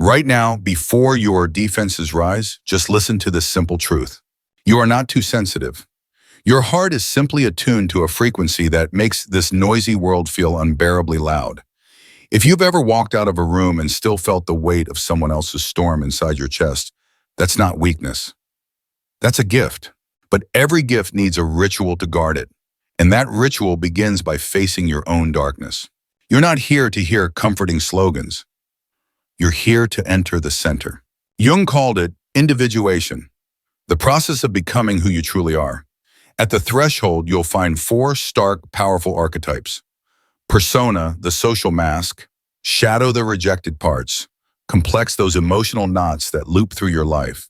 Right now, before your defenses rise, just listen to this simple truth. You are not too sensitive. Your heart is simply attuned to a frequency that makes this noisy world feel unbearably loud. If you've ever walked out of a room and still felt the weight of someone else's storm inside your chest, that's not weakness. That's a gift. But every gift needs a ritual to guard it. And that ritual begins by facing your own darkness. You're not here to hear comforting slogans. You're here to enter the center. Jung called it individuation, the process of becoming who you truly are. At the threshold, you'll find four stark, powerful archetypes. Persona, the social mask; shadow, the rejected parts; complex, those emotional knots that loop through your life;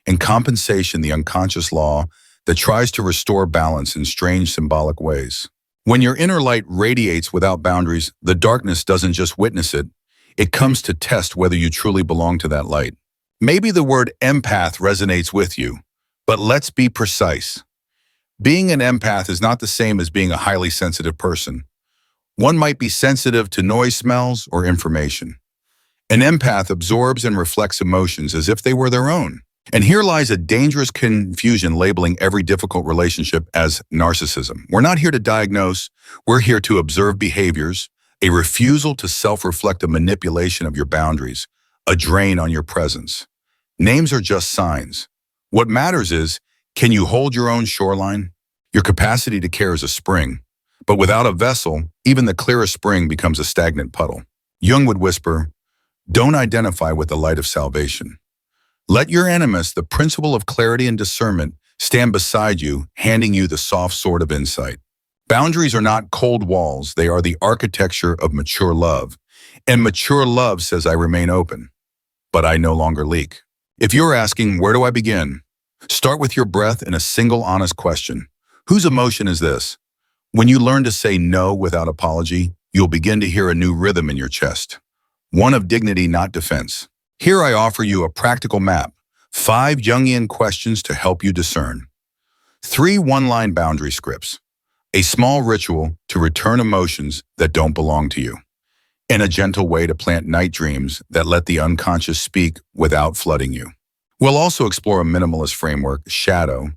and compensation, the unconscious law that tries to restore balance in strange symbolic ways. When your inner light radiates without boundaries, the darkness doesn't just witness it, it comes to test whether you truly belong to that light. Maybe the word empath resonates with you, but let's be precise. Being an empath is not the same as being a highly sensitive person. One might be sensitive to noise, smells, or information. An empath absorbs and reflects emotions as if they were their own. And here lies a dangerous confusion labeling every difficult relationship as narcissism. We're not here to diagnose, we're here to observe behaviors, a refusal to self-reflect, a manipulation of your boundaries, a drain on your presence. Names are just signs. What matters is, can you hold your own shoreline? Your capacity to care is a spring, but without a vessel, even the clearest spring becomes a stagnant puddle. Jung would whisper, don't identify with the light of salvation. Let your animus, the principle of clarity and discernment, stand beside you, handing you the soft sword of insight. Boundaries are not cold walls, they are the architecture of mature love. And mature love says, I remain open, but I no longer leak. If you're asking, where do I begin? Start with your breath and a single honest question. Whose emotion is this? When you learn to say no without apology, you'll begin to hear a new rhythm in your chest. One of dignity, not defense. Here I offer you a practical map, 5 Jungian questions to help you discern. 3 one-line boundary scripts. A small ritual to return emotions that don't belong to you. And a gentle way to plant night dreams that let the unconscious speak without flooding you. We'll also explore a minimalist framework: shadow,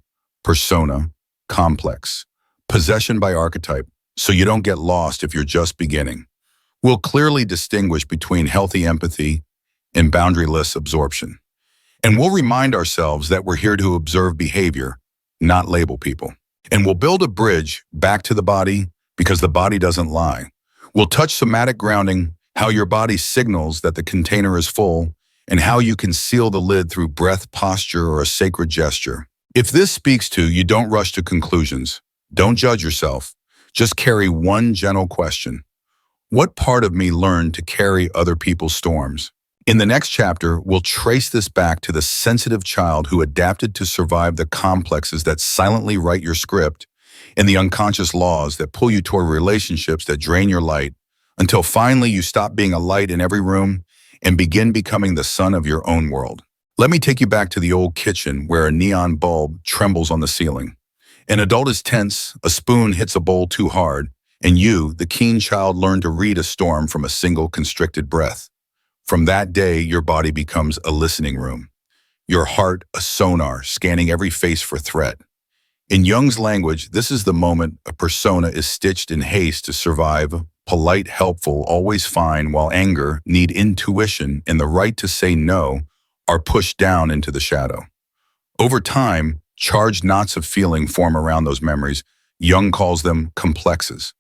persona, complex, possession by archetype, so you don't get lost if you're just beginning. We'll clearly distinguish between healthy empathy and boundaryless absorption. And we'll remind ourselves that we're here to observe behavior, not label people. And we'll build a bridge back to the body because the body doesn't lie. We'll touch somatic grounding, how your body signals that the container is full, and how you can seal the lid through breath, posture, or a sacred gesture. If this speaks to you, don't rush to conclusions. Don't judge yourself. Just carry one gentle question. What part of me learned to carry other people's storms? In the next chapter, we'll trace this back to the sensitive child who adapted to survive the complexes that silently write your script and the unconscious laws that pull you toward relationships that drain your light until finally you stop being a light in every room and begin becoming the sun of your own world. Let me take you back to the old kitchen where a neon bulb trembles on the ceiling. An adult is tense, a spoon hits a bowl too hard, and you, the keen child, learn to read a storm from a single constricted breath. From that day, your body becomes a listening room. Your heart, a sonar, scanning every face for threat. In Jung's language, this is the moment a persona is stitched in haste to survive, polite, helpful, always fine, while anger, need, intuition, and the right to say no are pushed down into the shadow. Over time, charged knots of feeling form around those memories. Jung calls them complexes.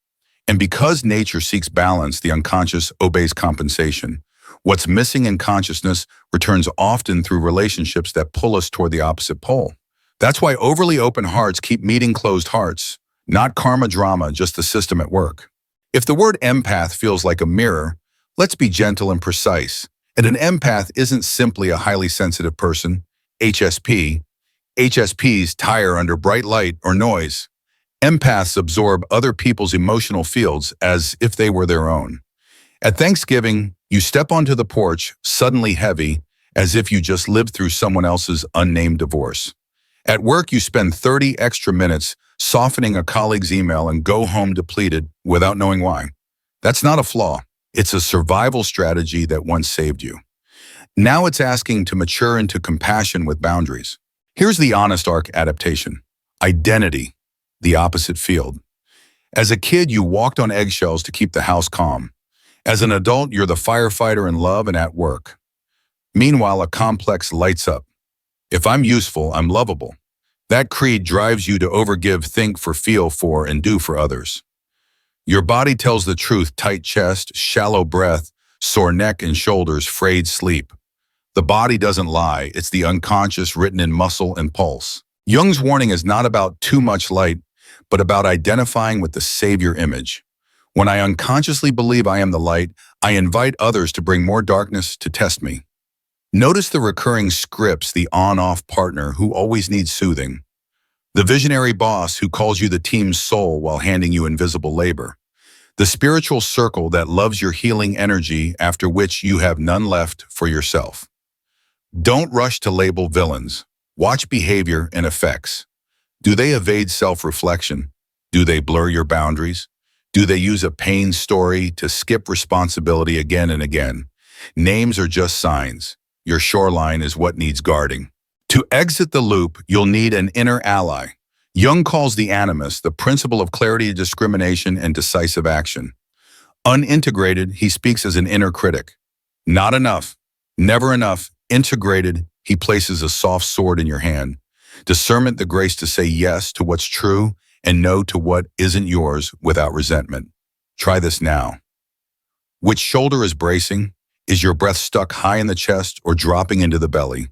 And because nature seeks balance, the unconscious obeys compensation. What's missing in consciousness returns often through relationships that pull us toward the opposite pole. That's why overly open hearts keep meeting closed hearts. Not karma drama, just the system at work. If the word empath feels like a mirror, let's be gentle and precise. And an empath isn't simply a highly sensitive person, HSP. HSPs tire under bright light or noise. Empaths absorb other people's emotional fields as if they were their own. At Thanksgiving, you step onto the porch, suddenly heavy, as if you just lived through someone else's unnamed divorce. At work, you spend 30 extra minutes softening a colleague's email and go home depleted without knowing why. That's not a flaw. It's a survival strategy that once saved you. Now it's asking to mature into compassion with boundaries. Here's the honest arc adaptation. Identity, the opposite field. As a kid, you walked on eggshells to keep the house calm. As an adult, you're the firefighter in love and at work. Meanwhile, a complex lights up. If I'm useful, I'm lovable. That creed drives you to overgive, think for, feel for, and do for others. Your body tells the truth: tight chest, shallow breath, sore neck and shoulders, frayed sleep. The body doesn't lie, it's the unconscious written in muscle and pulse. Jung's warning is not about too much light, but about identifying with the savior image. When I unconsciously believe I am the light, I invite others to bring more darkness to test me. Notice the recurring scripts: the on-off partner who always needs soothing, the visionary boss who calls you the team's soul while handing you invisible labor, the spiritual circle that loves your healing energy after which you have none left for yourself. Don't rush to label villains. Watch behavior and effects. Do they evade self-reflection? Do they blur your boundaries? Do they use a pain story to skip responsibility again and again? Names are just signs. Your shoreline is what needs guarding. To exit the loop, you'll need an inner ally. Jung calls the animus the principle of clarity, discrimination, and decisive action. Unintegrated, he speaks as an inner critic. Not enough, never enough. Integrated, he places a soft sword in your hand. Discernment, the grace to say yes to what's true and no to what isn't yours without resentment. Try this now. Which shoulder is bracing? Is your breath stuck high in the chest or dropping into the belly?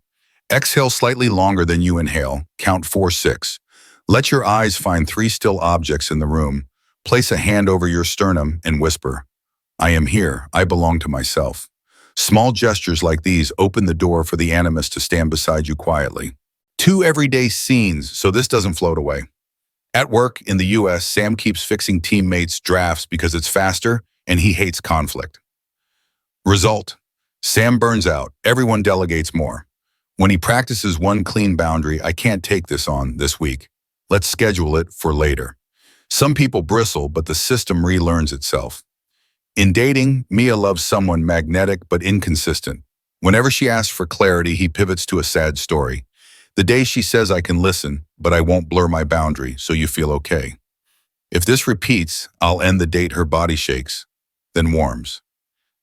Exhale slightly longer than you inhale. Count 4, 6. Let your eyes find 3 still objects in the room. Place a hand over your sternum and whisper, I am here. I belong to myself. Small gestures like these open the door for the animus to stand beside you quietly. 2 everyday scenes, so this doesn't float away. At work in the US, Sam keeps fixing teammates' drafts because it's faster and he hates conflict. Result: Sam burns out. Everyone delegates more. When he practices one clean boundary, I can't take this on this week. Let's schedule it for later. Some people bristle, but the system relearns itself. In dating, Mia loves someone magnetic but inconsistent. Whenever she asks for clarity, he pivots to a sad story. The day she says, I can listen, but I won't blur my boundary, so you feel okay. If this repeats, I'll end the date. Her body shakes, then warms.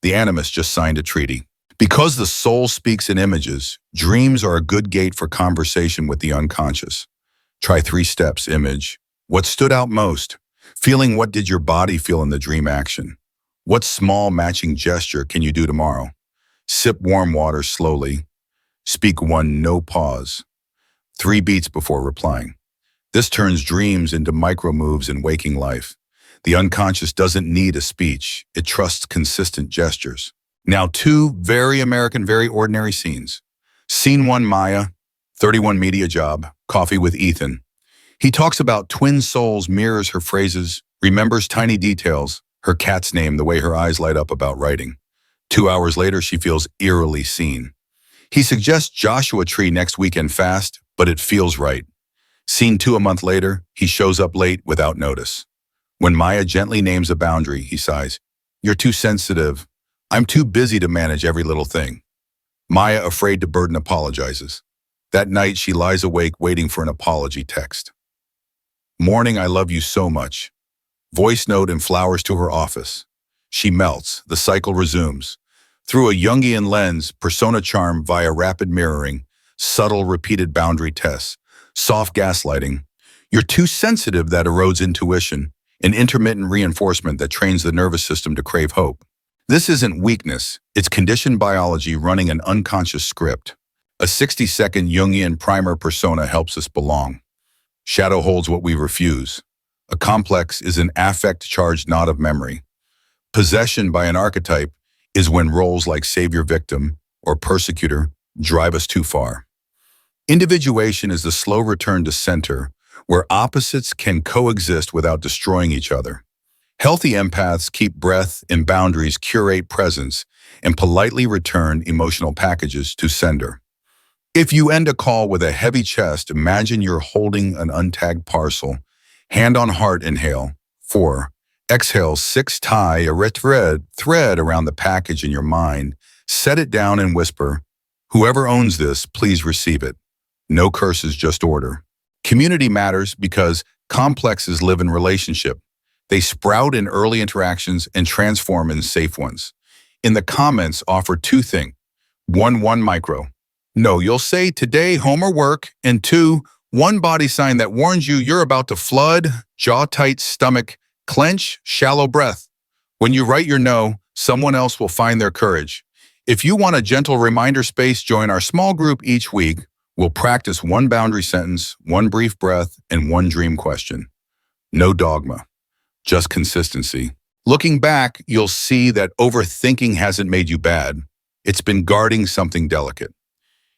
The animus just signed a treaty. Because the soul speaks in images, dreams are a good gate for conversation with the unconscious. Try 3 steps. Image. What stood out most? Feeling. What did your body feel in the dream action? What small matching gesture can you do tomorrow? Sip warm water slowly. Speak 1, no pause. 3 beats before replying. This turns dreams into micro moves in waking life. The unconscious doesn't need a speech. It trusts consistent gestures. Now 2 very American, very ordinary scenes. Scene 1, Maya, 31 media job, coffee with Ethan. He talks about twin souls, mirrors her phrases, remembers tiny details, her cat's name, the way her eyes light up about writing. 2 hours later, she feels eerily seen. He suggests Joshua Tree next weekend fast, but it feels right. Scene 2, a month later, he shows up late without notice. When Maya gently names a boundary, he sighs, You're too sensitive. I'm too busy to manage every little thing. Maya, afraid to burden, apologizes. That night, she lies awake waiting for an apology text. Morning, I love you so much. Voice note and flowers to her office. She melts. The cycle resumes. Through a Jungian lens, persona charm via rapid mirroring, subtle repeated boundary tests, soft gaslighting. You're too sensitive, that erodes intuition, and intermittent reinforcement that trains the nervous system to crave hope. This isn't weakness, it's conditioned biology running an unconscious script. A 60-second Jungian primer persona helps us belong. Shadow holds what we refuse. A complex is an affect-charged knot of memory. Possession by an archetype is when roles like savior-victim or persecutor drive us too far. Individuation is the slow return to center, where opposites can coexist without destroying each other. Healthy empaths keep breath and boundaries, curate presence, and politely return emotional packages to sender. If you end a call with a heavy chest, imagine you're holding an untagged parcel. Hand on heart, inhale. 4. Exhale, 6. Tie a red thread around the package in your mind. Set it down and whisper, Whoever owns this, please receive it. No curses, just order. Community matters because complexes live in relationship. They sprout in early interactions and transform in safe ones. In the comments, offer two things. One micro. No, you'll say today, home or work, and two, one body sign that warns you you're about to flood, jaw tight, stomach, clench, shallow breath. When you write your no, someone else will find their courage. If you want a gentle reminder space, join our small group each week. We'll practice one boundary sentence, one brief breath, and one dream question. No dogma, just consistency. Looking back, you'll see that overthinking hasn't made you bad. It's been guarding something delicate.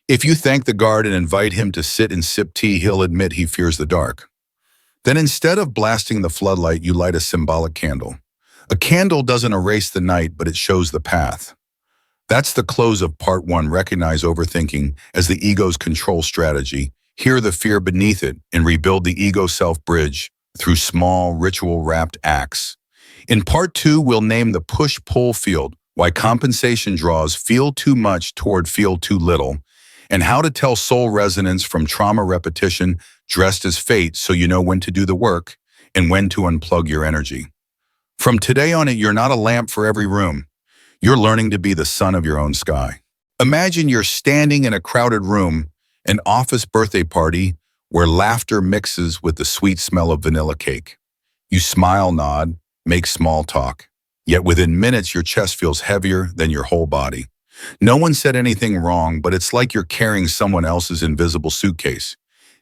If you thank the guard and invite him to sit and sip tea, he'll admit he fears the dark. Then instead of blasting the floodlight, you light a symbolic candle. A candle doesn't erase the night, but it shows the path. That's the close of part one. Recognize overthinking as the ego's control strategy. Hear the fear beneath it and rebuild the ego self-bridge through small, ritual-wrapped acts. In part two, we'll name the push-pull field, why compensation draws feel too much toward feel too little, and how to tell soul resonance from trauma repetition dressed as fate so you know when to do the work and when to unplug your energy. From today on, you're not a lamp for every room. You're learning to be the sun of your own sky. Imagine you're standing in a crowded room, an office birthday party where laughter mixes with the sweet smell of vanilla cake. You smile, nod, make small talk. Yet within minutes, your chest feels heavier than your whole body. No one said anything wrong, but it's like you're carrying someone else's invisible suitcase.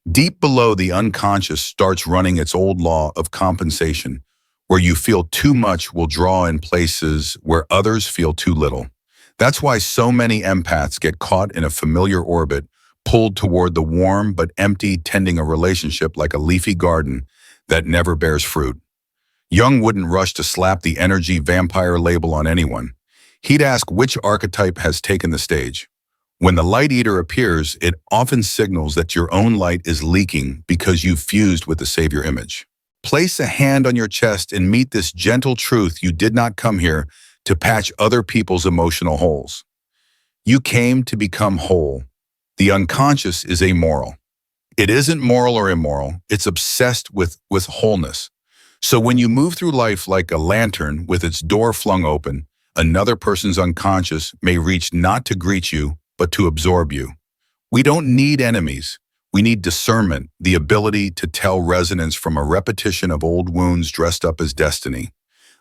Deep below, the unconscious starts running its old law of compensation, where you feel too much will draw in places where others feel too little. That's why so many empaths get caught in a familiar orbit, pulled toward the warm but empty, tending a relationship like a leafy garden that never bears fruit. Jung wouldn't rush to slap the energy vampire label on anyone. He'd ask which archetype has taken the stage. When the light eater appears, it often signals that your own light is leaking because you've fused with the savior image. Place a hand on your chest and meet this gentle truth: you did not come here to patch other people's emotional holes. You came to become whole. The unconscious is amoral. It isn't moral or immoral, it's obsessed with wholeness. So when you move through life like a lantern with its door flung open, another person's unconscious may reach not to greet you, but to absorb you. We don't need enemies. We need discernment, the ability to tell resonance from a repetition of old wounds dressed up as destiny.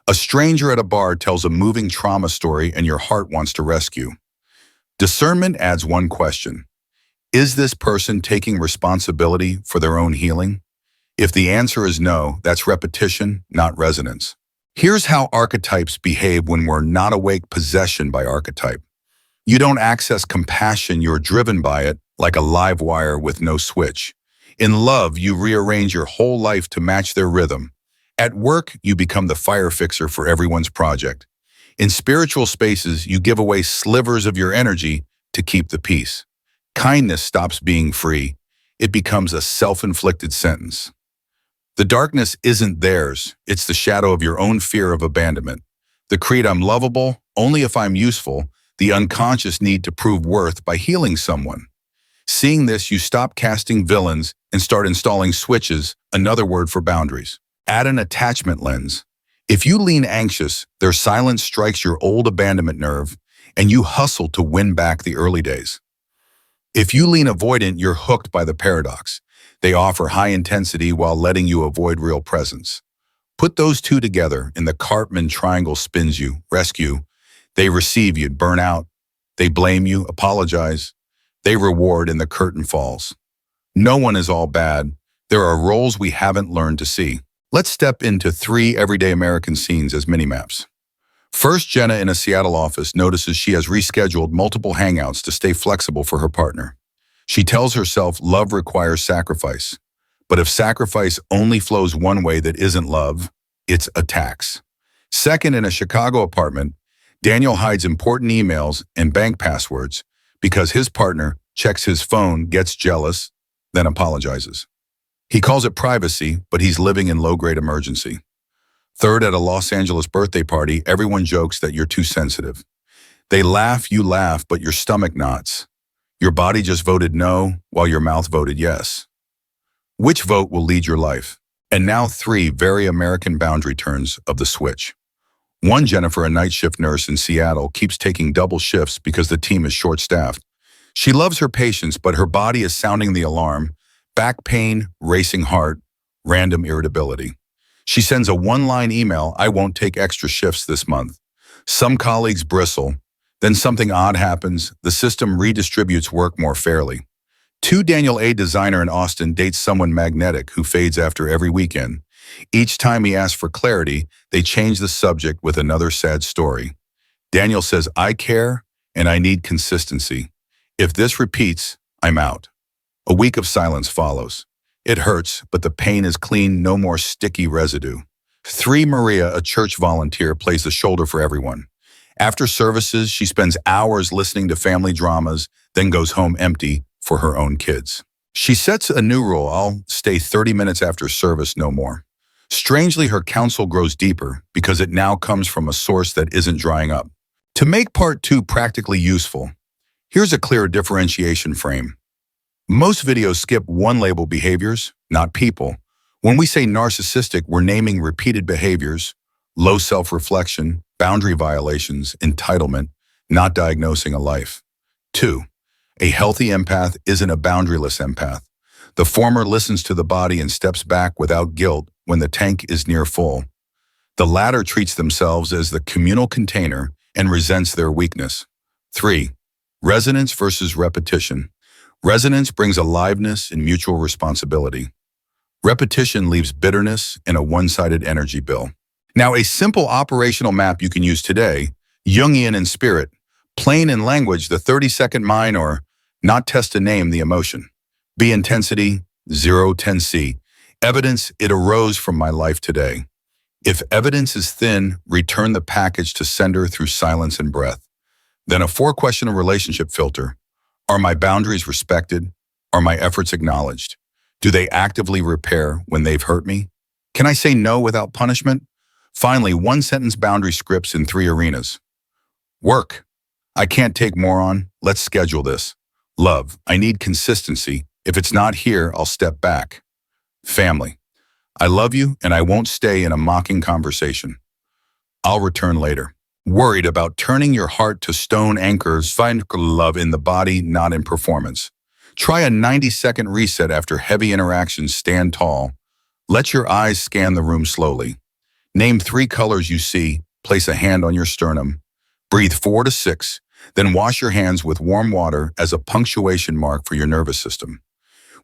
A stranger at a bar tells a moving trauma story and your heart wants to rescue. Discernment adds one question. Is this person taking responsibility for their own healing? If the answer is no, that's repetition, not resonance. Here's how archetypes behave when we're not awake: possession by archetype. You don't access compassion, you're driven by it, like a live wire with no switch. In love, you rearrange your whole life to match their rhythm. At work, you become the fire fixer for everyone's project. In spiritual spaces, you give away slivers of your energy to keep the peace. Kindness stops being free. It becomes a self-inflicted sentence. The darkness isn't theirs. It's the shadow of your own fear of abandonment. The creed, I'm lovable only if I'm useful, the unconscious need to prove worth by healing someone. Seeing this, you stop casting villains and start installing switches, another word for boundaries. Add an attachment lens. If you lean anxious, their silence strikes your old abandonment nerve, and you hustle to win back the early days. If you lean avoidant, you're hooked by the paradox. They offer high intensity while letting you avoid real presence. Put those two together, and the Cartman triangle spins you. Rescue. They receive you, burn out. They blame you, apologize. They reward, and the curtain falls. No one is all bad. There are roles we haven't learned to see. Let's step into 3 everyday American scenes as mini-maps. First, Jenna in a Seattle office notices she has rescheduled multiple hangouts to stay flexible for her partner. She tells herself love requires sacrifice. But if sacrifice only flows one way that isn't love, it's a tax. Second, in a Chicago apartment, Daniel hides important emails and bank passwords because his partner checks his phone, gets jealous, then apologizes. He calls it privacy, but he's living in low-grade emergency. Third, at a Los Angeles birthday party, everyone jokes that you're too sensitive. They laugh, you laugh, but your stomach knots. Your body just voted no, while your mouth voted yes. Which vote will lead your life? And now 3 very American boundary turns of the switch. 1, Jennifer, a night shift nurse in Seattle, keeps taking double shifts because the team is short-staffed. She loves her patients, but her body is sounding the alarm: back pain, racing heart, random irritability. She sends a one-line email: "I won't take extra shifts this month." Some colleagues bristle. Then something odd happens. The system redistributes work more fairly. 2, Daniel, a designer in Austin, dates someone magnetic who fades after every weekend. Each time he asks for clarity, they change the subject with another sad story. Daniel says, "I care and I need consistency. If this repeats, I'm out." A week of silence follows. It hurts, but the pain is clean, no more sticky residue. 3, Maria, a church volunteer, plays the shoulder for everyone. After services, she spends hours listening to family dramas, then goes home empty for her own kids. She sets a new rule: "I'll stay 30 minutes after service, no more." Strangely, her counsel grows deeper because it now comes from a source that isn't drying up. To make part 2 practically useful, here's a clear differentiation frame. Most videos skip one-label behaviors, not people. When we say narcissistic, we're naming repeated behaviors, low self-reflection, boundary violations, entitlement, not diagnosing a life. 2, a healthy empath isn't a boundaryless empath. The former listens to the body and steps back without guilt when the tank is near full. The latter treats themselves as the communal container and resents their weakness. 3, resonance versus repetition. Resonance brings aliveness and mutual responsibility. Repetition leaves bitterness and a one-sided energy bill. Now, a simple operational map you can use today: Jungian in spirit, plain in language, the 30-second mine, or not test to name the emotion. B, intensity, 0, 10C. Evidence: it arose from my life today. If evidence is thin, return the package to sender through silence and breath. Then a 4-question relationship filter: are my boundaries respected? Are my efforts acknowledged? Do they actively repair when they've hurt me? Can I say no without punishment? Finally, 1-sentence boundary scripts in 3 arenas. Work: I can't take more on. Let's schedule this. Love: I need consistency. If it's not here, I'll step back. Family: I love you and I won't stay in a mocking conversation. I'll return later. Worried about turning your heart to stone anchors? Find love in the body, not in performance. Try a 90-second reset after heavy interactions. Stand tall. Let your eyes scan the room slowly. Name 3 colors you see. Place a hand on your sternum. Breathe 4 to 6. Then wash your hands with warm water as a punctuation mark for your nervous system.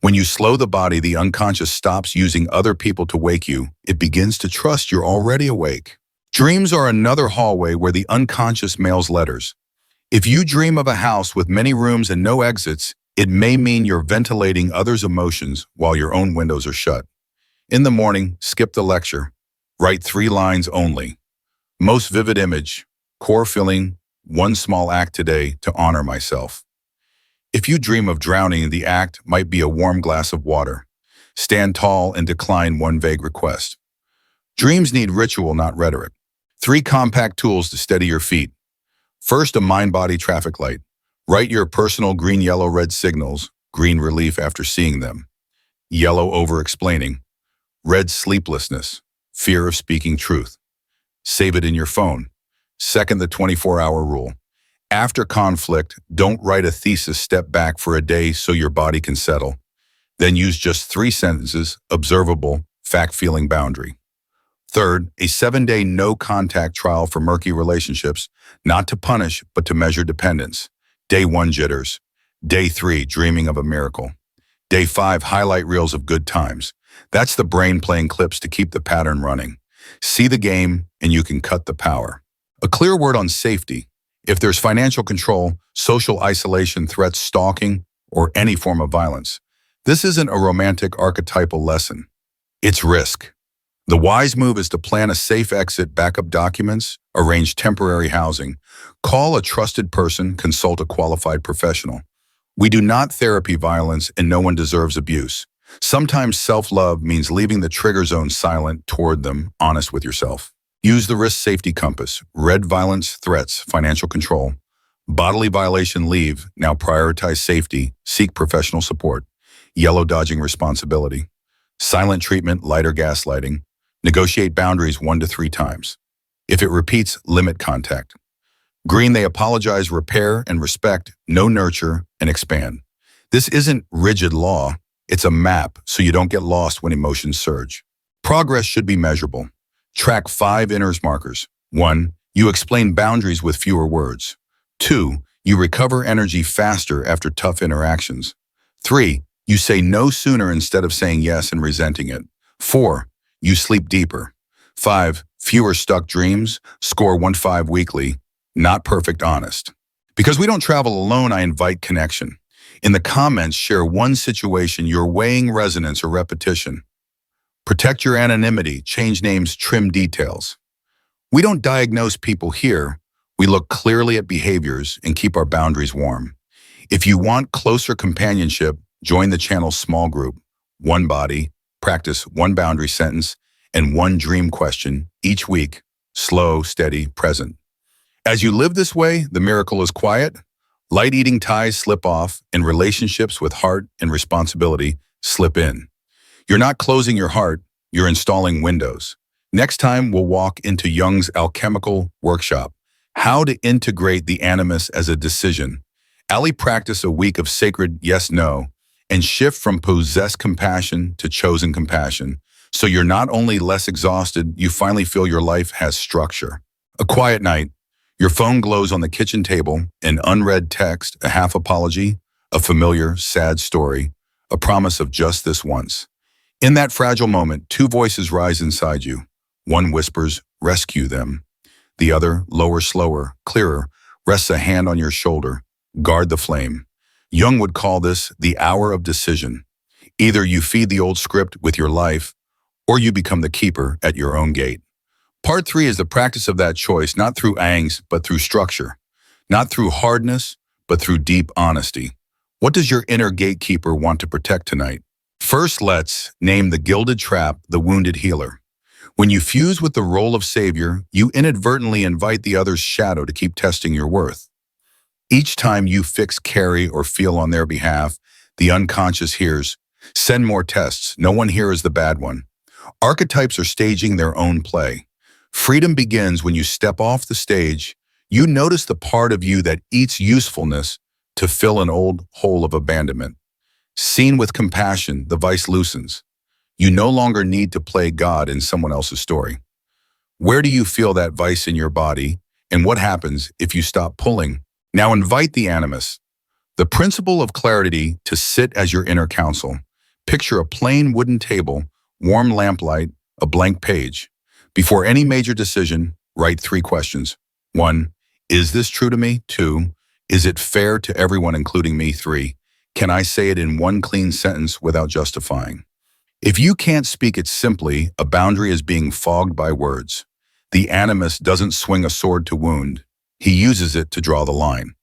When you slow the body, the unconscious stops using other people to wake you. It begins to trust you're already awake. Dreams are another hallway where the unconscious mails letters. If you dream of a house with many rooms and no exits, it may mean you're ventilating others' emotions while your own windows are shut. In the morning, skip the lecture. Write 3 lines only. Most vivid image: core feeling, 1 small act today to honor myself. If you dream of drowning, the act might be a warm glass of water. Stand tall and decline 1 vague request. Dreams need ritual, not rhetoric. 3 compact tools to steady your feet. First, a mind-body traffic light. Write your personal green, yellow, red signals: green, relief after seeing them; yellow, over-explaining; red, sleeplessness, fear of speaking truth. Save it in your phone. Second, the 24-hour rule. After conflict, don't write a thesis. Step back for a day so your body can settle. Then use just 3 sentences: observable, fact-feeling, boundary. Third, a 7-day no-contact trial for murky relationships, not to punish, but to measure dependence. Day 1, jitters. Day 3, dreaming of a miracle. Day 5, highlight reels of good times. That's the brain playing clips to keep the pattern running. See the game, and you can cut the power. A clear word on safety: if there's financial control, social isolation, threats, stalking, or any form of violence, this isn't a romantic archetypal lesson. It's risk. The wise move is to plan a safe exit, backup documents, arrange temporary housing, call a trusted person, consult a qualified professional. We do not therapy violence, and no one deserves abuse. Sometimes self-love means leaving the trigger zone silent toward them, honest with yourself. Use the risk safety compass: red, violence, threats, financial control; Bodily violation, leave. Now prioritize safety. Seek professional support. Yellow, dodging responsibility. Silent treatment, light or gaslighting. Negotiate boundaries 1 to 3 times. If it repeats, limit contact. Green, they apologize, repair, and respect. No, nurture, and expand. This isn't rigid law. It's a map so you don't get lost when emotions surge. Progress should be measurable. Track 5 inners markers. 1. You explain boundaries with fewer words. 2. You recover energy faster after tough interactions. 3. You say no sooner instead of saying yes and resenting it. 4. You sleep deeper. 5. Fewer stuck dreams. Score 1-5 weekly. Not perfect, honest. Because we don't travel alone, I invite connection. In the comments, share one situation you're weighing resonance or repetition. Protect your anonymity, change names, trim details. We don't diagnose people here. We look clearly at behaviors and keep our boundaries warm. If you want closer companionship, join the channel's small group. One body, practice one boundary sentence, and one dream question each week. Slow, steady, present. As you live this way, the miracle is quiet. Light-eating ties slip off, and relationships with heart and responsibility slip in. You're not closing your heart, you're installing windows. Next time, we'll walk into Jung's alchemical workshop, how to integrate the animus as a decision. Ali practice a week of sacred yes-no, and shift from possessed compassion to chosen compassion. So you're not only less exhausted, you finally feel your life has structure. A quiet night. Your phone glows on the kitchen table, an unread text, a half apology, a familiar, sad story, a promise of just this once. In that fragile moment, 2 voices rise inside you. One whispers, rescue them. The other, lower, slower, clearer, rests a hand on your shoulder. Guard the flame. Jung would call this the hour of decision. Either you feed the old script with your life, or you become the keeper at your own gate. Part 3 is the practice of that choice, not through angst, but through structure. Not through hardness, but through deep honesty. What does your inner gatekeeper want to protect tonight? First, let's name the gilded trap, the wounded healer. When you fuse with the role of savior, you inadvertently invite the other's shadow to keep testing your worth. Each time you fix, carry, or feel on their behalf, the unconscious hears, send more tests, no one here is the bad one. Archetypes are staging their own play. Freedom begins when you step off the stage. You notice the part of you that eats usefulness to fill an old hole of abandonment. Seen with compassion, the vice loosens. You no longer need to play God in someone else's story. Where do you feel that vice in your body, and what happens if you stop pulling? Now invite the animus, the principle of clarity, to sit as your inner counsel. Picture a plain wooden table, warm lamplight, a blank page. Before any major decision, write 3 questions. 1. Is this true to me? 2. Is it fair to everyone, including me? 3. Can I say it in one clean sentence without justifying? If you can't speak it simply, a boundary is being fogged by words. The animus doesn't swing a sword to wound. He uses it to draw the line.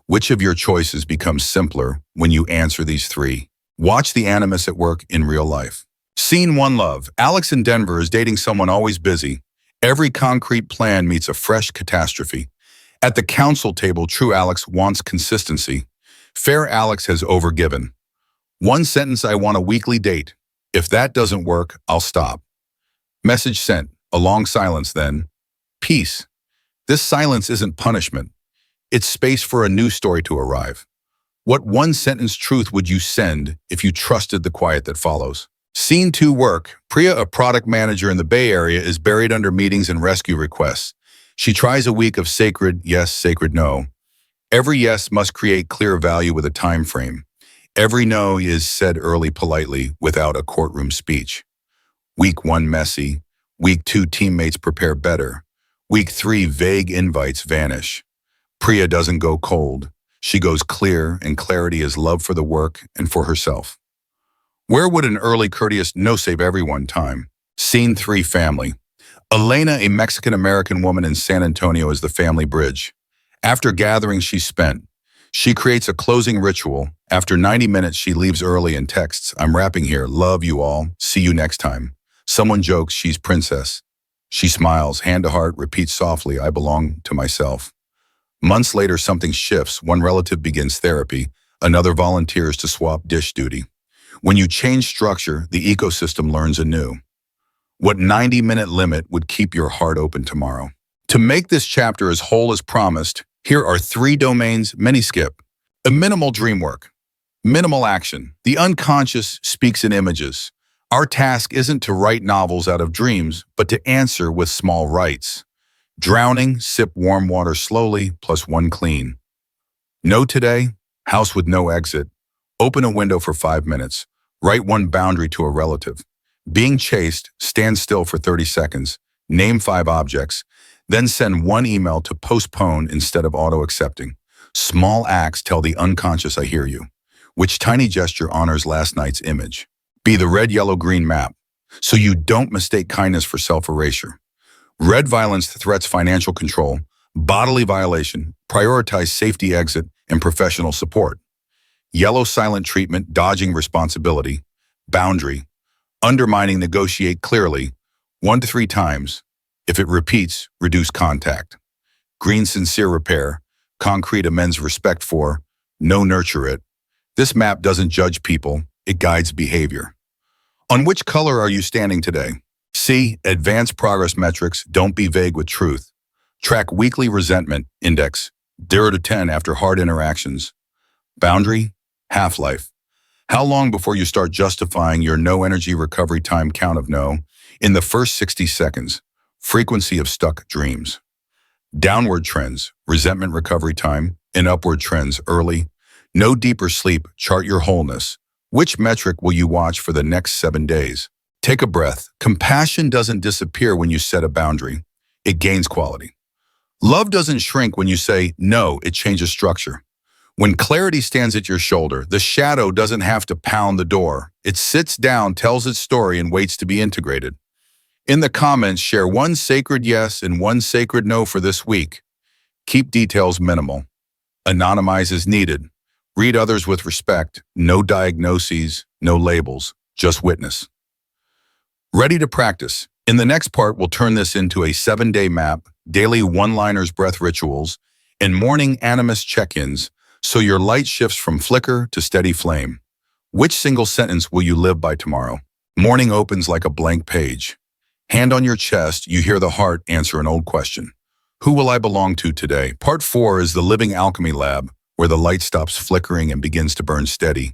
Which of your choices becomes simpler when you answer these 3? Watch the animus at work in real life. Scene 1, love. Alex in Denver is dating someone always busy. Every concrete plan meets a fresh catastrophe. At the counsel table, true Alex wants consistency. Fair Alex has overgiven. One sentence, I want a weekly date. If that doesn't work, I'll stop. Message sent. A long silence then. Peace. This silence isn't punishment. It's space for a new story to arrive. What one sentence truth would you send if you trusted the quiet that follows? Scene 2, work. Priya, a product manager in the Bay Area, is buried under meetings and rescue requests. She tries a week of sacred yes, sacred no. Every yes must create clear value with a time frame. Every no is said early politely without a courtroom speech. Week 1, messy. Week 2, teammates prepare better. Week 3, vague invites vanish. Priya doesn't go cold. She goes clear, and clarity is love for the work and for herself. Where would an early courteous no save everyone time? Scene 3, family. Elena, a Mexican-American woman in San Antonio, is the family bridge. After gatherings she's spent, she creates a closing ritual. After 90 minutes, she leaves early and texts, I'm wrapping here, love you all, see you next time. Someone jokes she's princess. She smiles, hand to heart, repeats softly, I belong to myself. Months later, something shifts. One relative begins therapy, another volunteers to swap dish duty. When you change structure, the ecosystem learns anew. What 90-minute limit would keep your heart open tomorrow? To make this chapter as whole as promised, here are 3 domains many skip. A minimal dream work. Minimal action. The unconscious speaks in images. Our task isn't to write novels out of dreams, but to answer with small rites. Drowning, sip warm water slowly, +1 clean. No today, house with no exit. Open a window for 5 minutes. Write 1 boundary to a relative. Being chased, stand still for 30 seconds. Name 5 objects. Then send 1 email to postpone instead of auto-accepting. Small acts tell the unconscious I hear you. Which tiny gesture honors last night's image? Be the red, yellow, green map, so you don't mistake kindness for self-erasure. Red violence threats financial control, bodily violation, prioritize safety exit, and professional support. Yellow silent treatment, dodging responsibility. Boundary, undermining negotiate clearly, 1 to 3 times. If it repeats, reduce contact. Green sincere repair, concrete amends respect for, no nurture it. This map doesn't judge people, it guides behavior. On which color are you standing today? C. Advanced progress metrics, don't be vague with truth. Track weekly resentment index, 0 to 10 after hard interactions. Boundary, half-life. How long before you start justifying your no energy recovery time count of no? In the first 60 seconds. Frequency of stuck dreams. Downward trends, resentment recovery time, and upward trends early. No deeper sleep, chart your wholeness. Which metric will you watch for the next 7 days? Take a breath. Compassion doesn't disappear when you set a boundary. It gains quality. Love doesn't shrink when you say no, it changes structure. When clarity stands at your shoulder, the shadow doesn't have to pound the door. It sits down, tells its story, and waits to be integrated. In the comments, share 1 sacred yes and 1 sacred no for this week. Keep details minimal. Anonymize as needed. Read others with respect. No diagnoses, no labels, just witness. Ready to practice. In the next part, we'll turn this into a 7-day map, daily one-liners breath rituals, and morning animus check-ins, so your light shifts from flicker to steady flame. Which single sentence will you live by tomorrow? Morning opens like a blank page. Hand on your chest, you hear the heart answer an old question. Who will I belong to today? Part 4 is the living alchemy lab, where the light stops flickering and begins to burn steady.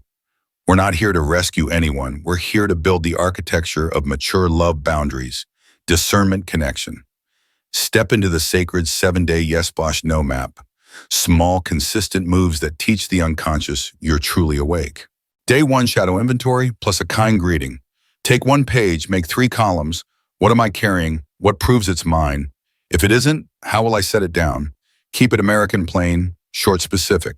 We're not here to rescue anyone. We're here to build the architecture of mature love boundaries, discernment connection. Step into the sacred 7-day yes bosh no map. Small, consistent moves that teach the unconscious you're truly awake. Day 1 shadow inventory plus a kind greeting. Take 1 page, make 3 columns. What am I carrying? What proves it's mine? If it isn't, how will I set it down? Keep it American plain, short specific.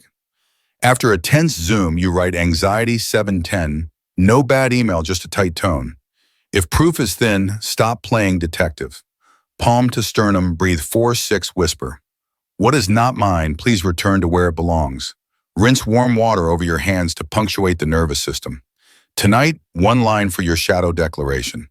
After a tense Zoom, you write anxiety 710, no bad email, just a tight tone. If proof is thin, stop playing detective. Palm to sternum, breathe 4-6 whisper. What is not mine, please return to where it belongs. Rinse warm water over your hands to punctuate the nervous system. Tonight, 1 line for your shadow declaration.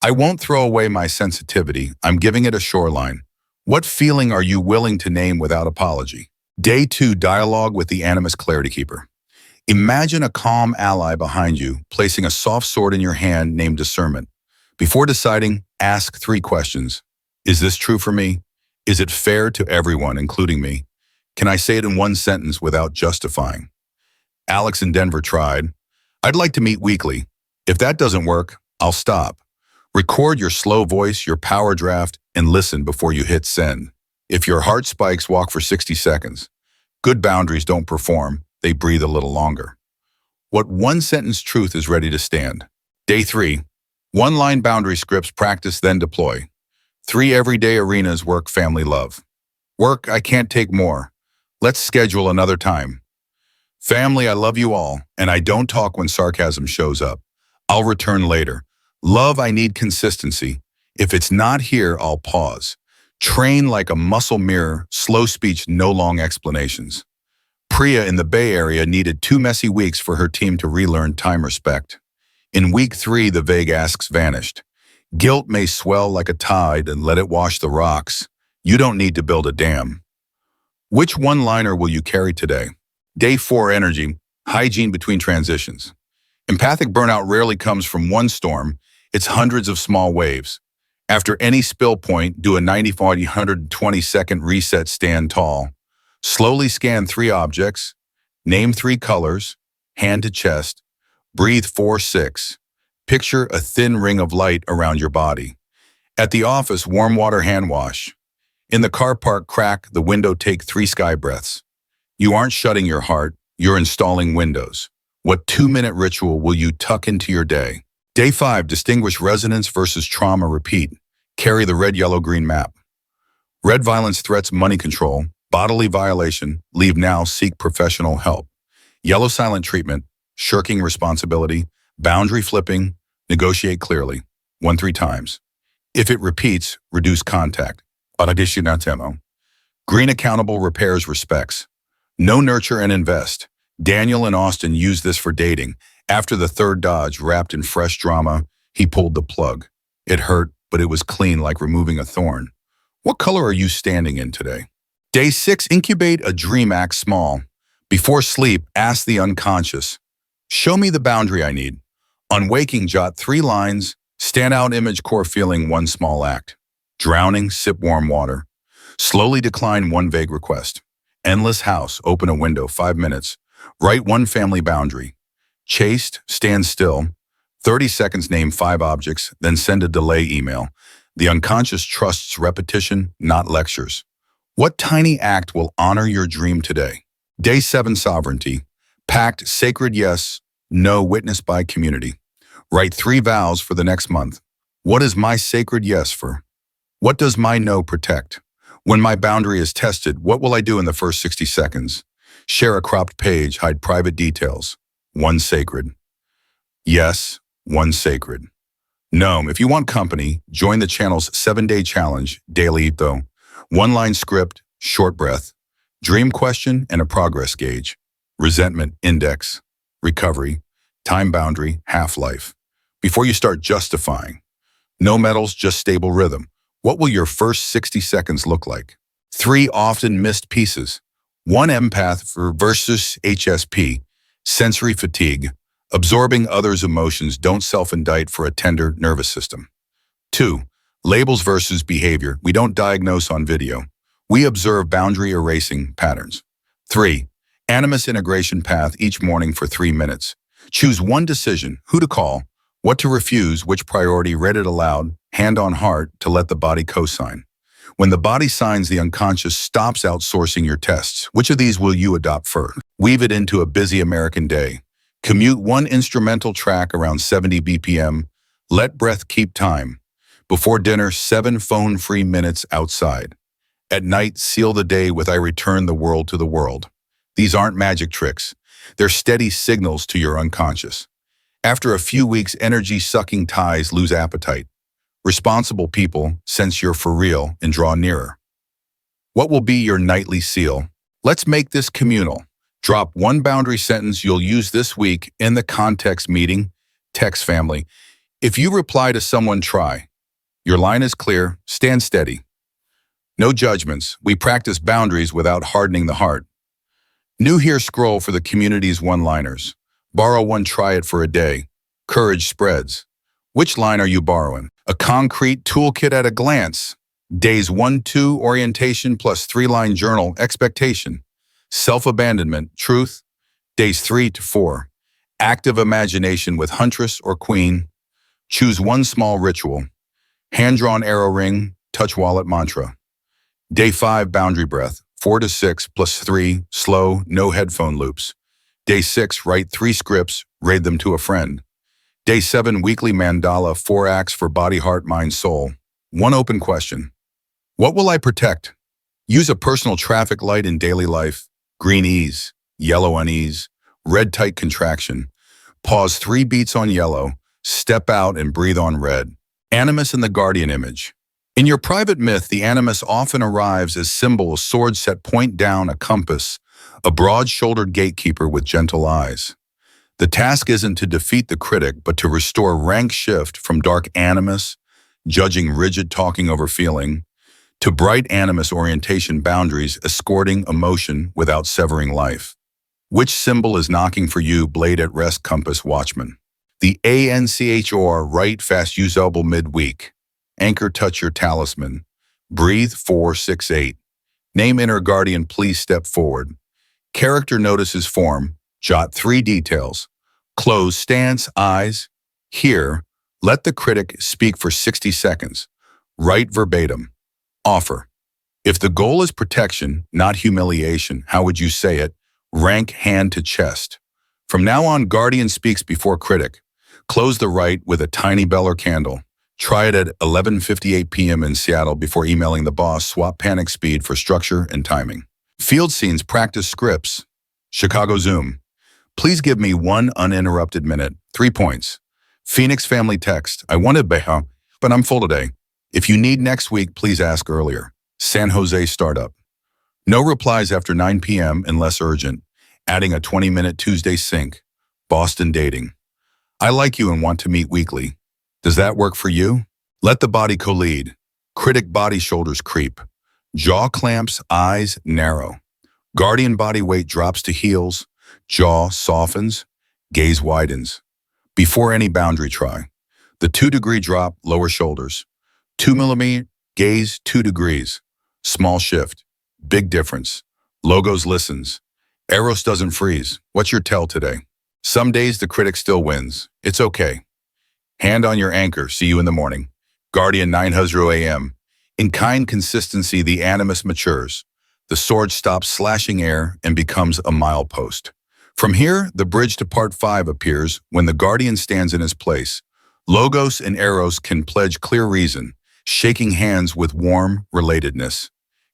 I won't throw away my sensitivity, I'm giving it a shoreline. What feeling are you willing to name without apology? Day 2, dialogue with the animus clarity keeper. Imagine a calm ally behind you, placing a soft sword in your hand named discernment. Before deciding, ask 3 questions. Is this true for me? Is it fair to everyone, including me? Can I say it in 1 sentence without justifying? Alex in Denver tried. I'd like to meet weekly. If that doesn't work, I'll stop. Record your slow voice, your power draft, and listen before you hit send. If your heart spikes, walk for 60 seconds. Good boundaries don't perform, they breathe a little longer. What 1-sentence truth is ready to stand? Day 3, 1-line boundary scripts, practice, then deploy. 3 everyday arenas, work, family, love. Work, I can't take more. Let's schedule another time. Family, I love you all, and I don't talk when sarcasm shows up. I'll return later. Love, I need consistency. If it's not here, I'll pause. Train like a muscle mirror, slow speech, no long explanations. Priya in the Bay Area needed 2 messy weeks for her team to relearn time respect. In week 3, the vague asks vanished. Guilt may swell like a tide and let it wash the rocks. You don't need to build a dam. Which one-liner will you carry today? Day 4 energy, hygiene between transitions. Empathic burnout rarely comes from one storm, it's hundreds of small waves. After any spill point, do a 90-120-second reset, stand tall. Slowly scan 3 objects, name 3 colors, hand to chest, breathe 4-6. Picture a thin ring of light around your body. At the office, warm water hand wash. In the car park, crack the window, take 3 sky breaths. You aren't shutting your heart, you're installing windows. What 2-minute ritual will you tuck into your day? Day 5, distinguish resonance versus trauma, repeat. Carry the red, yellow, green map. Red, violence, threats, money control, bodily violation, leave now, seek professional help. Yellow, silent treatment, shirking responsibility, boundary flipping, negotiate clearly. 1-3 times. If it repeats, reduce contact. Green, accountable, repairs, respects. No, nurture and invest. Daniel and Austin used this for dating. After the 3rd dodge, wrapped in fresh drama, he pulled the plug. It hurt, but it was clean, like removing a thorn. What color are you standing in today? Day 6, incubate a dream, act small. Before sleep, ask the unconscious. Show me the boundary I need. On waking, jot 3 lines. Standout image, core feeling, 1 small act. Drowning, sip warm water. Slowly decline 1 vague request. Endless house, open a window, 5 minutes. Write 1 family boundary. Chased, stand still. 30 seconds, name 5 objects, then send a delay email. The unconscious trusts repetition, not lectures. What tiny act will honor your dream today? Day 7, sovereignty. Pact, sacred yes, no, witnessed by community. Write 3 vows for the next month. What is my sacred yes for? What does my no protect? When my boundary is tested, what will I do in the first 60 seconds? Share a cropped page, hide private details. 1 sacred. Yes, 1 sacred. No, if you want company, join the channel's 7-day challenge, daily though. 1-line script, short breath. Dream question and a progress gauge. Resentment index. Recovery. Time boundary, half-life. Before you start justifying. No medals, just stable rhythm. What will your first 60 seconds look like? 3 often missed pieces. 1 empath versus HSP. Sensory fatigue. Absorbing others' emotions, don't self-indict for a tender nervous system. 2. Labels versus behavior. We don't diagnose on video. We observe boundary erasing patterns. 3. Animus integration path, each morning for 3 minutes. Choose 1 decision, who to call, what to refuse, which priority, read it aloud, hand on heart to let the body co-sign. When the body signs, the unconscious stops outsourcing your tests. Which of these will you adopt first? Weave it into a busy American day. Commute 1 instrumental track around 70 BPM. Let breath keep time. Before dinner, 7 phone-free minutes outside. At night, seal the day with I return the world to the world. These aren't magic tricks. They're steady signals to your unconscious. After a few weeks, energy-sucking ties lose appetite. Responsible people sense you're for real and draw nearer. What will be your nightly seal? Let's make this communal. Drop 1 boundary sentence you'll use this week in the context meeting. Text family. If you reply to someone, try. Your line is clear, stand steady. No judgments. We practice boundaries without hardening the heart. New here, scroll for the community's 1-liners. Borrow 1, try it for a day. Courage spreads. Which line are you borrowing? A concrete toolkit at a glance. Days 1-2, orientation plus 3-line journal, expectation. Self-abandonment, truth. Days 3-4. Active imagination with huntress or queen. Choose 1 small ritual. Hand-drawn arrow ring, touch wallet mantra. Day 5, boundary breath. 4-6 plus 3, slow, no headphone loops. Day 6, write 3 scripts, read them to a friend. Day 7, weekly mandala, 4 acts for body, heart, mind, soul. 1 open question. What will I protect? Use a personal traffic light in daily life. Green ease, yellow unease, red tight contraction. Pause 3 beats on yellow, step out and breathe on red. Animus and the guardian image. In your private myth, the animus often arrives as symbol, a sword set point down, a compass, a broad-shouldered gatekeeper with gentle eyes. The task isn't to defeat the critic, but to restore rank shift from dark animus, judging rigid talking over feeling, to bright animus orientation boundaries escorting emotion without severing life. Which symbol is knocking for you, blade at rest, compass, watchman? The ANCHOR, right, fast, use elbow midweek. Anchor, touch your talisman. Breathe, 468. Name inner guardian, please step forward. Character, notices form. Jot 3 details. Close, stance, eyes. Here, let the critic speak for 60 seconds. Write verbatim. Offer. If the goal is protection, not humiliation, how would you say it? Rank, hand to chest. From now on, guardian speaks before critic. Close the right with a tiny bell or candle. Try it at 11:58 p.m. in Seattle before emailing the boss. Swap panic speed for structure and timing. Field scenes, practice scripts. Chicago Zoom. Please give me 1 uninterrupted minute. 3 points. Phoenix family text. I wanted Beha, but I'm full today. If you need next week, please ask earlier. San Jose startup. No replies after 9 p.m. unless urgent. Adding a 20-minute Tuesday sync. Boston dating. I like you and want to meet weekly. Does that work for you? Let the body co-lead. Critic, body, shoulders creep. Jaw clamps, eyes narrow. Guardian, body weight drops to heels. Jaw softens, gaze widens. Before any boundary, try. The 2-degree drop, lower shoulders. 2 millimeter, gaze 2 degrees. Small shift, big difference. Logos listens. Eros doesn't freeze. What's your tell today? Some days the critic still wins. It's okay. Hand on your anchor. See you in the morning. Guardian, 9:00 a.m. In kind consistency, the animus matures. The sword stops slashing air and becomes a milepost. From here, the bridge to part 5 appears when the guardian stands in his place. Logos and Eros can pledge clear reason, shaking hands with warm relatedness.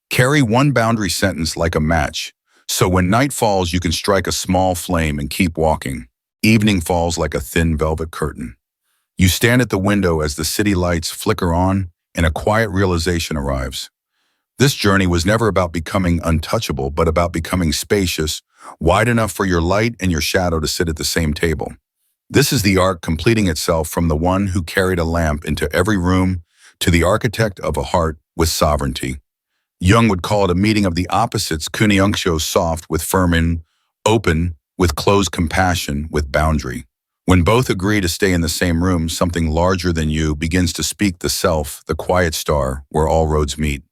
Carry one boundary sentence like a match, so when night falls, you can strike a small flame and keep walking. Evening falls like a thin velvet curtain. You stand at the window as the city lights flicker on and a quiet realization arrives. This journey was never about becoming untouchable, but about becoming spacious, wide enough for your light and your shadow to sit at the same table. This is the arc completing itself from the one who carried a lamp into every room to the architect of a heart with sovereignty. Jung would call it a meeting of the opposites, Kunionksho, soft with firm, open with closed, compassion with boundary. When both agree to stay in the same room, something larger than you begins to speak, the self, the quiet star where all roads meet.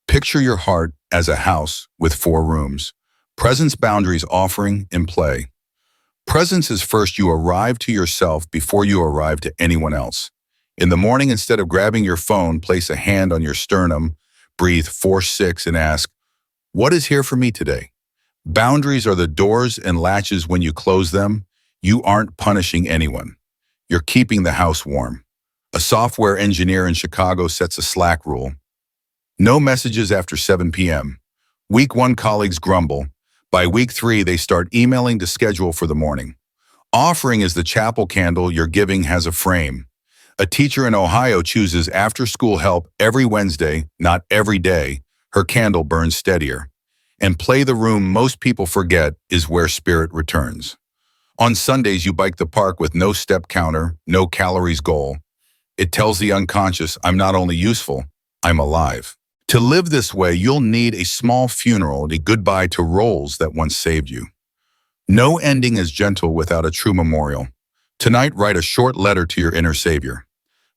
Picture your heart as a house with 4 rooms. Presence, boundaries, offering, and play. Presence is first. You arrive to yourself before you arrive to anyone else. In the morning, instead of grabbing your phone, place a hand on your sternum, breathe 4-6 and ask, what is here for me today? Boundaries are the doors and latches. When you close them, you aren't punishing anyone. You're keeping the house warm. A software engineer in Chicago sets a Slack rule. No messages after 7 p.m. Week 1, colleagues grumble. By week 3, they start emailing to schedule for the morning. Offering is the chapel candle. Your giving has a frame. A teacher in Ohio chooses after-school help every Wednesday, not every day. Her candle burns steadier. And play the room most people forget is where spirit returns. On Sundays, you bike the park with no step counter, no calories goal. It tells the unconscious, I'm not only useful, I'm alive. To live this way, you'll need a small funeral, a goodbye to roles that once saved you. No ending is gentle without a true memorial. Tonight, write a short letter to your inner savior.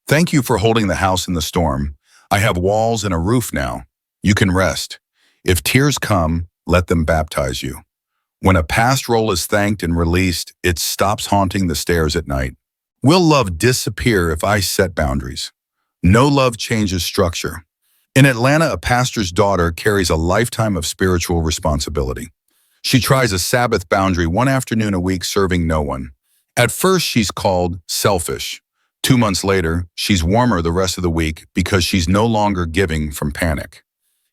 Thank you for holding the house in the storm. I have walls and a roof now. You can rest. If tears come, let them baptize you. When a past role is thanked and released, it stops haunting the stairs at night. Will love disappear if I set boundaries? No love changes structure. In Atlanta, a pastor's daughter carries a lifetime of spiritual responsibility. She tries a Sabbath boundary one afternoon a week, serving no one. At first, she's called selfish. 2 months later, she's warmer the rest of the week because she's no longer giving from panic.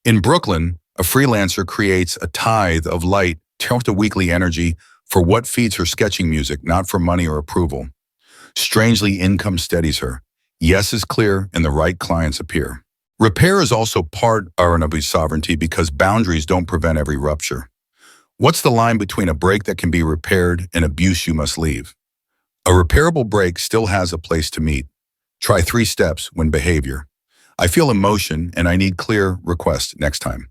In Brooklyn, a freelancer creates a tithe of light, to weekly energy for what feeds her sketching music, not for money or approval. Strangely, income steadies her. Yes is clear and the right clients appear. Repair is also part of sovereignty because boundaries don't prevent every rupture. What's the line between a break that can be repaired and abuse you must leave? A repairable break still has a place to meet. Try 3 steps when behavior. I feel emotion and I need clear request next time.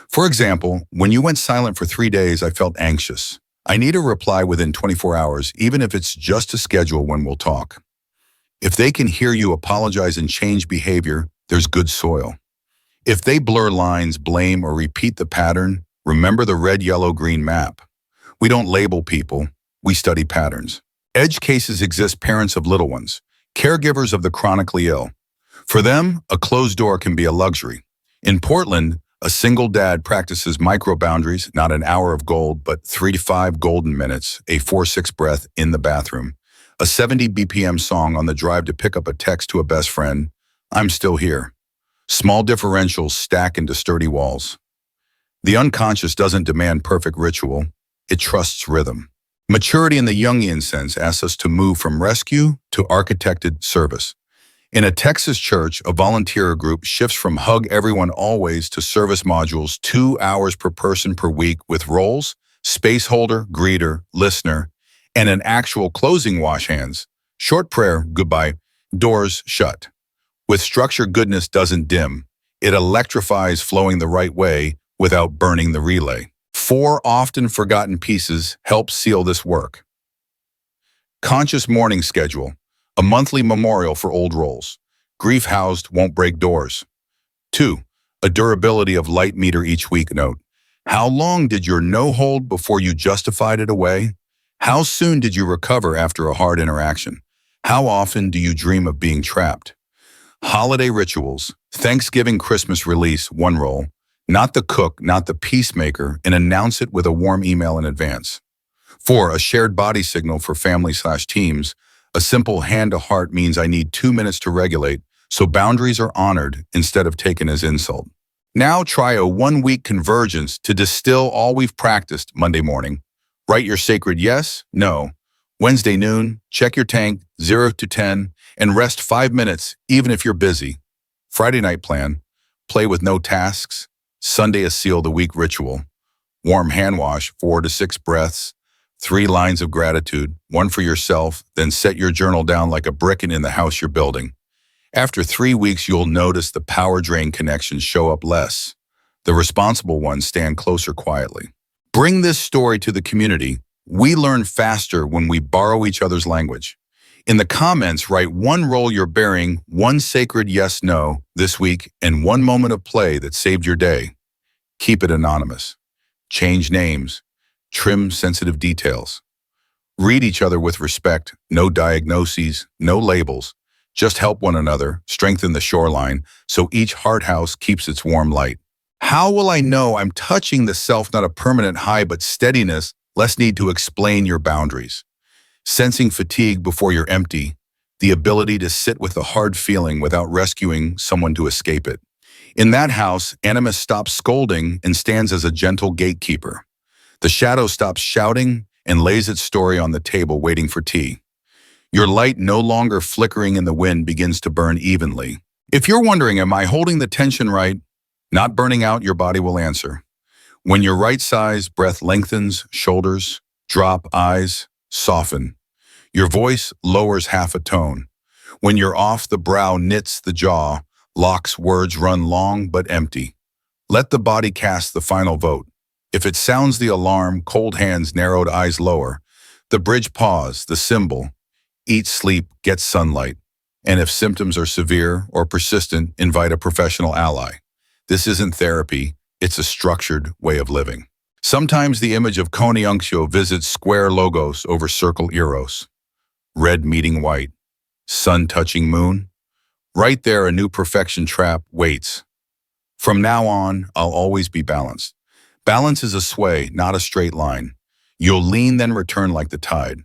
For example, when you went silent for 3 days, I felt anxious. I need a reply within 24 hours, even if it's just to schedule when we'll talk. If they can hear you apologize and change behavior, there's good soil. If they blur lines, blame, or repeat the pattern, remember the red, yellow, green map. We don't label people, we study patterns. Edge cases exist: parents of little ones, caregivers of the chronically ill. For them, a closed door can be a luxury. In Portland, a single dad practices micro boundaries, not an hour of gold, but 3 to 5 golden minutes, a 4-6 breath in the bathroom, a 70 BPM song on the drive to pick up a text to a best friend, I'm still here. Small differentials stack into sturdy walls. The unconscious doesn't demand perfect ritual, it trusts rhythm. Maturity in the Jungian sense asks us to move from rescue to architected service. In a Texas church, a volunteer group shifts from hug everyone always to service modules, 2 hours per person per week, with roles, space holder, greeter, listener, and an actual closing wash hands. Short prayer, goodbye, doors shut. With structure, goodness doesn't dim. It electrifies, flowing the right way without burning the relay. 4 often forgotten pieces help seal this work. Conscious morning schedule, a monthly memorial for old roles. Grief housed won't break doors. 2. A durability of light meter each week note. How long did your no hold before you justified it away? How soon did you recover after a hard interaction? How often do you dream of being trapped? Holiday rituals, Thanksgiving, Christmas release, one role. Not the cook, not the peacemaker, and announce it with a warm email in advance. 4. A shared body signal for family/teams. A simple hand to heart means I need 2 minutes to regulate, so boundaries are honored instead of taken as insult. Now try a 1-week convergence to distill all we've practiced. Monday morning, write your sacred yes, no. Wednesday noon, check your tank, 0 to 10, and rest 5 minutes, even if you're busy. Friday night plan, play with no tasks. Sunday, a seal the week ritual. Warm hand wash, 4 to 6 breaths. 3 lines of gratitude, 1 for yourself, then set your journal down like a brick in the house you're building. After 3 weeks, you'll notice the power drain connections show up less. The responsible ones stand closer quietly. Bring this story to the community. We learn faster when we borrow each other's language. In the comments, write 1 role you're bearing, 1 sacred yes/no this week, and 1 moment of play that saved your day. Keep it anonymous. Change names. Trim sensitive details. Read each other with respect, no diagnoses, no labels. Just help one another, strengthen the shoreline, so each heart house keeps its warm light. How will I know I'm touching the self, not a permanent high, but steadiness, less need to explain your boundaries? Sensing fatigue before you're empty, the ability to sit with the hard feeling without rescuing someone to escape it. In that house, animus stops scolding and stands as a gentle gatekeeper. The shadow stops shouting and lays its story on the table waiting for tea. Your light, no longer flickering in the wind, begins to burn evenly. If you're wondering, am I holding the tension right? Not burning out, your body will answer. When you're right size, breath lengthens, shoulders drop, eyes soften. Your voice lowers half a tone. When you're off, the brow knits the jaw, locks, words run long but empty. Let the body cast the final vote. If it sounds the alarm, cold hands, narrowed eyes lower. The bridge pause, the symbol. Eat, sleep, get sunlight. And if symptoms are severe or persistent, invite a professional ally. This isn't therapy, it's a structured way of living. Sometimes the image of Conjunction visits square logos over circle eros. Red meeting white. Sun touching moon. Right there, a new perfection trap waits. From now on, I'll always be balanced. Balance is a sway, not a straight line. You'll lean, then return like the tide.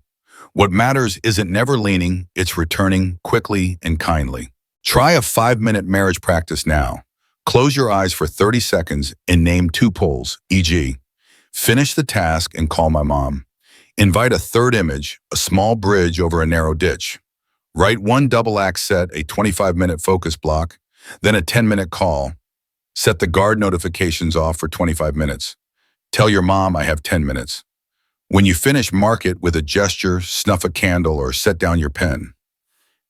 What matters isn't never leaning, it's returning quickly and kindly. Try a 5-minute marriage practice now. Close your eyes for 30 seconds and name 2 pulls, e.g., finish the task and call my mom. Invite a third image, a small bridge over a narrow ditch. Write 1 double act set, a 25-minute focus block, then a 10-minute call. Set the guard notifications off for 25 minutes. Tell your mom I have 10 minutes. When you finish, mark it with a gesture, snuff a candle, or set down your pen.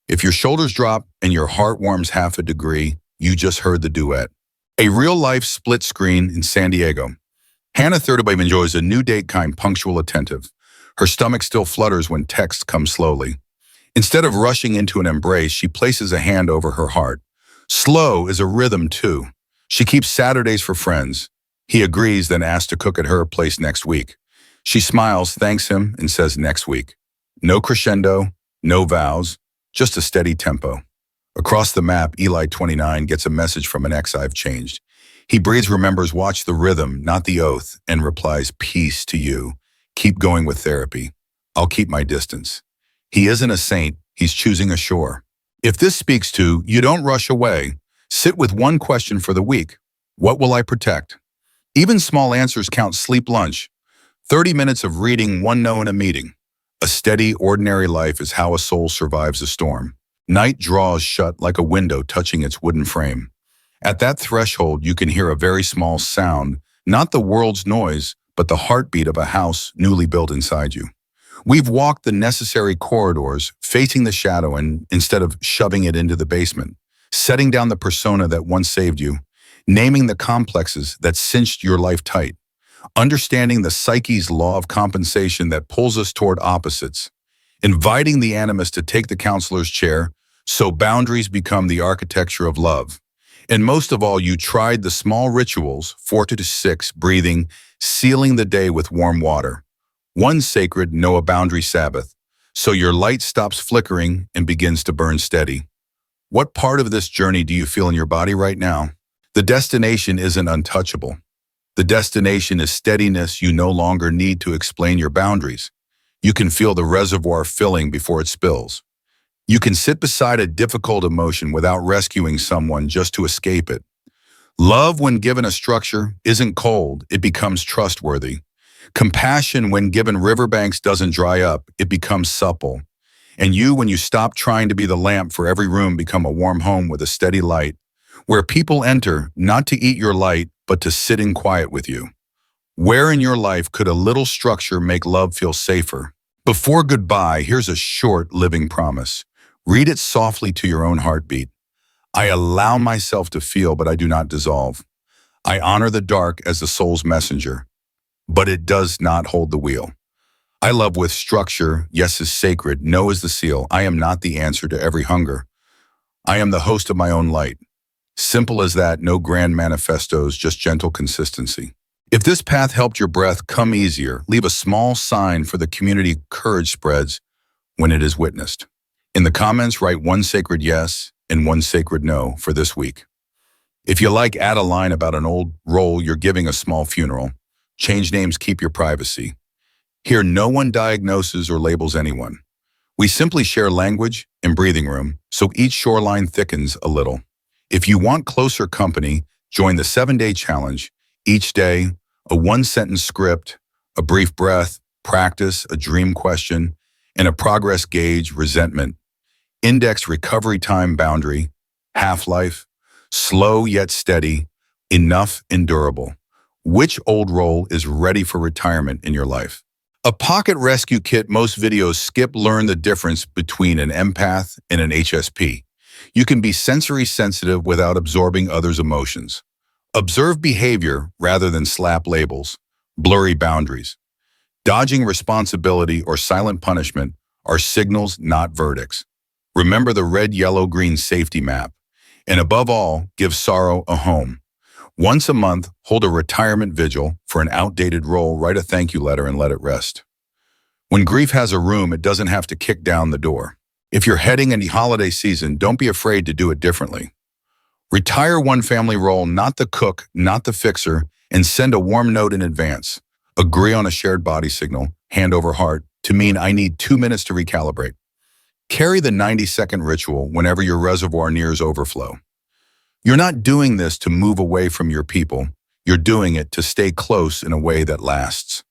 If your shoulders drop and your heart warms half a degree, You just heard the duet. A real-life split screen in San Diego. Hannah Thirtybay enjoys a new date kind, punctual, attentive. Her stomach still flutters when texts come slowly. Instead of rushing into an embrace, she places a hand over her heart. Slow is a rhythm, too. She keeps Saturdays for friends. He agrees, then asks to cook at her place next week. She smiles, thanks him, and says next week. No crescendo, no vows, just a steady tempo. Across the map, Eli, 29, gets a message from an ex. I've changed. He breathes, remembers, watch the rhythm, not the oath, and replies, peace to you. Keep going with therapy. I'll keep my distance. He isn't a saint, he's choosing a shore. If this speaks to you, don't rush away. Sit with one question for the week. What will I protect? Even small answers count. Sleep lunch. 30 minutes of reading, one no in a meeting. A steady, ordinary life is how a soul survives a storm. Night draws shut like a window touching its wooden frame. At that threshold, you can hear a very small sound, not the world's noise, but the heartbeat of a house newly built inside you. We've walked the necessary corridors, facing the shadow instead of shoving it into the basement, setting down the persona that once saved you, naming the complexes that cinched your life tight, understanding the psyche's law of compensation that pulls us toward opposites, inviting the animus to take the counselor's chair so boundaries become the architecture of love. And most of all, you tried the small rituals, 4 to 6, breathing, sealing the day with warm water. One sacred, no a boundary Sabbath, so your light stops flickering and begins to burn steady. What part of this journey do you feel in your body right now? The destination isn't untouchable. The destination is steadiness. You no longer need to explain your boundaries. You can feel the reservoir filling before it spills. You can sit beside a difficult emotion without rescuing someone just to escape it. Love, when given a structure, isn't cold, it becomes trustworthy. Compassion, when given riverbanks, doesn't dry up, it becomes supple. And you, when you stop trying to be the lamp for every room, become a warm home with a steady light, where people enter not to eat your light, but to sit in quiet with you. Where in your life could a little structure make love feel safer? Before goodbye, here's a short living promise. Read it softly to your own heartbeat. I allow myself to feel, but I do not dissolve. I honor the dark as the soul's messenger, but it does not hold the wheel. I love with structure. Yes is sacred. No is the seal. I am not the answer to every hunger. I am the host of my own light. Simple as that, no grand manifestos, just gentle consistency. If this path helped your breath come easier, leave a small sign for the community. Courage spreads when it is witnessed. In the comments, write one sacred yes and one sacred no for this week. If you like, add a line about an old role you're giving a small funeral. Change names, keep your privacy. Here, no one diagnoses or labels anyone. We simply share language and breathing room, so each shoreline thickens a little. If you want closer company, join the 7-day challenge. Each day, a one-sentence script, a brief breath, practice, a dream question, and a progress gauge. Resentment. Index recovery time boundary. Half-life. Slow yet steady. Enough and durable. Which old role is ready for retirement in your life? A pocket rescue kit. Most videos skip. Learn the difference between an empath and an HSP. You can be sensory sensitive without absorbing others' emotions. Observe behavior rather than slap labels. Blurry boundaries. Dodging responsibility or silent punishment are signals, not verdicts. Remember the red, yellow, green safety map. And above all, give sorrow a home. Once a month, hold a retirement vigil for an outdated role. Write a thank you letter and let it rest. When grief has a room, it doesn't have to kick down the door. If you're heading into holiday season, don't be afraid to do it differently. Retire one family role, not the cook, not the fixer, and send a warm note in advance. Agree on a shared body signal, hand over heart, to mean I need 2 minutes to recalibrate. Carry the 90-second ritual whenever your reservoir nears overflow. You're not doing this to move away from your people. You're doing it to stay close in a way that lasts.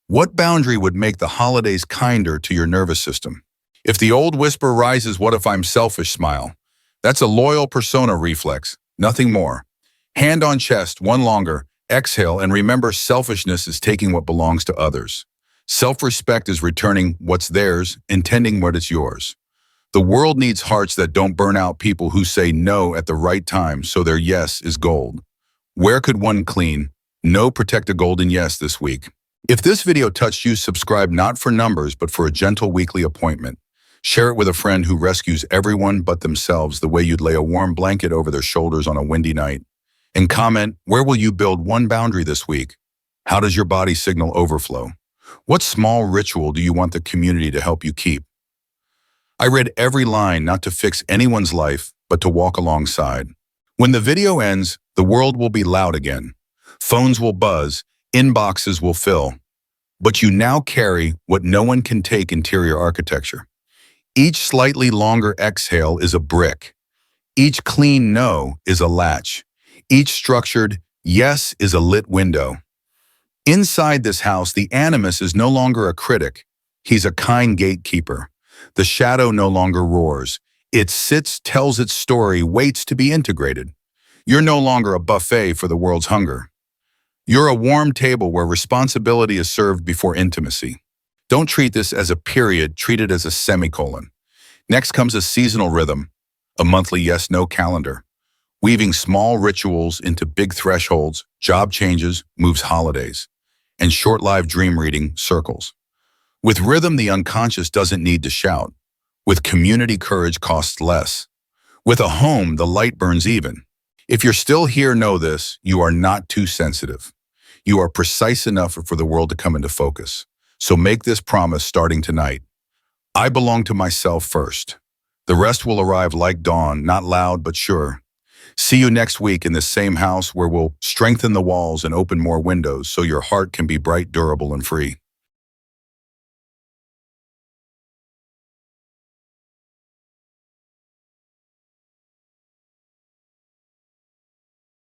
What boundary would make the holidays kinder to your nervous system? If the old whisper rises, what if I'm selfish? Smile. That's a loyal persona reflex, nothing more. Hand on chest, one longer. Exhale and remember, selfishness is taking what belongs to others. Self-respect is returning what's theirs, intending what is yours. The world needs hearts that don't burn out, people who say no at the right time so their yes is gold. Where could one clean, no protect a golden yes this week? If this video touched you, subscribe not for numbers but for a gentle weekly appointment. Share it with a friend who rescues everyone but themselves the way you'd lay a warm blanket over their shoulders on a windy night. And comment, where will you build one boundary this week? How does your body signal overflow? What small ritual do you want the community to help you keep? I read every line not to fix anyone's life, but to walk alongside. When the video ends, the world will be loud again. Phones will buzz, inboxes will fill. But you now carry what no one can take: interior architecture. Each slightly longer exhale is a brick. Each clean no is a latch. Each structured yes is a lit window. Inside this house, the animus is no longer a critic. He's a kind gatekeeper. The shadow no longer roars. It sits, tells its story, waits to be integrated. You're no longer a buffet for the world's hunger. You're a warm table where responsibility is served before intimacy. Don't treat this as a period, treat it as a semicolon. Next comes a seasonal rhythm, a monthly yes-no calendar, weaving small rituals into big thresholds, job changes, moves, holidays, and short-lived dream reading circles. With rhythm, the unconscious doesn't need to shout. With community, courage costs less. With a home, the light burns even. If you're still here, know this: you are not too sensitive. You are precise enough for the world to come into focus. So make this promise starting tonight. I belong to myself first. The rest will arrive like dawn, not loud but sure. See you next week in this same house, where we'll strengthen the walls and open more windows so your heart can be bright, durable, and free.